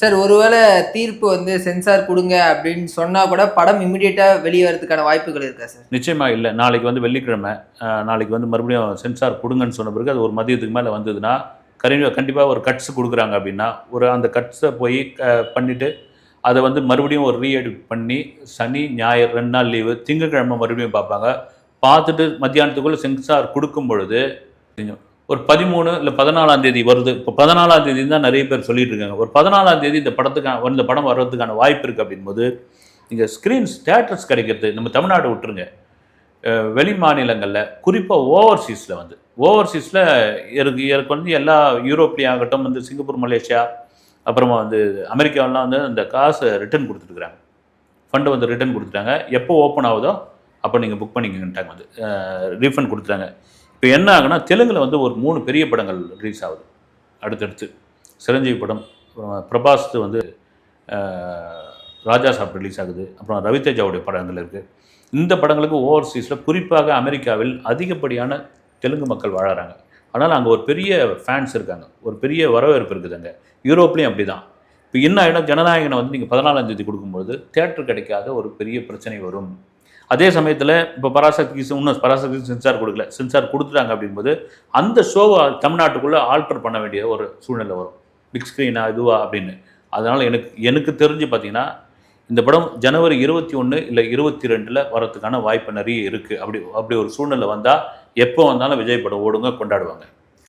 Sir ஒருவேளை தீர்ப்பு வந்து சென்சார் குடுங்க அப்படின்னு சொன்னா கூட படம் இமிடியேட்டா வெளிய வரதுக்கான வாய்ப்புகள் இருக்கா சார்? நிச்சயமா இல்ல. நாளைக்கு வந்து வெள்ளிக்கிழமை. நாளைக்கு வந்து மறுபடியும் சென்சார் குடுங்கன்னு சொன்ன பிறகு அது ஒரு மதியத்துக்கு மேல வந்ததுன்னா, கண்டிப்பா ஒரு கட்ஸ் குடுக்குறாங்க அப்படின்னா, அந்த கட்ஸ போய் பண்ணிட்டு, அத வந்து மறுபடியும் ஒரு ரீஎடிட் பண்ணி, சனி, ஞாயிறு 2 நாள் லீவு. திங்கட்கிழமை மறுபடியும் பார்ப்பாங்க. பார்த்துட்டு மத்தியானத்துக்குள்ள சென்சார் குடுக்கும் பொழுது, ஒரு 13 இல்ல 14ஆம் தேதி வருது. இப்போ 14ஆம் தேதி தான் நெறைய பேர் சொல்லிட்டு இருக்காங்க. ஒரு 14ஆம் தேதி இந்த படம் வர்றதுக்கான வாய்ப்பு இருக்கு அப்படிங்கும்போது, இங்க தியேட்டர்ஸ் கிடைக்கிறது நம்ம தமிழ்நாடு விட்டுருங்க. வெளி மாநிலங்கள்ல குறிப்பா ஓவர்சீஸ்ல எனக்கு வந்து எல்லா யூரோப்லயும் ஆகட்டும், வந்து சிங்கப்பூர், மலேசியா, அப்புறமா வந்து அமெரிக்காவெல்லாம் வந்து அந்த காசை ரிட்டர்ன் குடுத்துருக்காங்க. ஃபண்ட் வந்து ரிட்டர்ன் குடுத்துட்டாங்க. எப்போ ஓப்பன் ஆகுதோ அப்போ நீங்க புக் பண்ணிக்கங்கன்ட்டாங்க வந்து. ரீஃபண்ட் குடுத்துட்டாங்க. இப்போ என்ன ஆகுன்னா, தெலுங்குல வந்து ஒரு 3 பெரிய படங்கள் ரிலீஸ் ஆகுது. அடுத்தடுத்து. சிரஞ்சீவி படம், பிரபாஸ் வந்து ராஜா சாப் ரிலீஸ் ஆகுது. அப்புறம் ரவிதேஜாவுடைய படங்கள் இருக்குது. இந்த படங்களுக்கு ஓவர்சீஸில் குறிப்பாக அமெரிக்காவில் அதிகப்படியான தெலுங்கு மக்கள் வாழறாங்க. ஆனால் அங்கே ஒரு பெரிய ஃபேன்ஸ் இருக்காங்க. ஒரு பெரிய வரவேற்பு இருக்குது அங்கே. யூரோப்லேயும் அப்படி தான். இப்போ என்ன ஆகிடும், ஜனநாயகனை வந்து நீங்கள் 14ஆம் தேதி கொடுக்கும்போது தியேட்டர் கிடைக்காத ஒரு பெரிய பிரச்சனை வரும். அதே சமயத்தில் இப்போ பராசக்திக்கு சென்சார் கொடுக்கல, சென்சார் கொடுத்துட்டாங்க அப்படிங்கும்போது அந்த ஷோவை தமிழ்நாட்டுக்குள்ளே ஆல்டர் பண்ண வேண்டிய ஒரு சூழ்நிலை வரும். பிக் ஸ்க்ரீனா இதுவா அப்படின்னு. அதனால் எனக்கு தெரிஞ்சு பார்த்தீங்கன்னா, இந்த படம் ஜனவரி 21 இல்லை 22 வரதுக்கான வாய்ப்பு நிறைய இருக்குது. அப்படி ஒரு சூழ்நிலை வந்தால் எப்போ வந்தாலும் விஜய் படம் ஓடுங்க, கொண்டாடுவாங்க.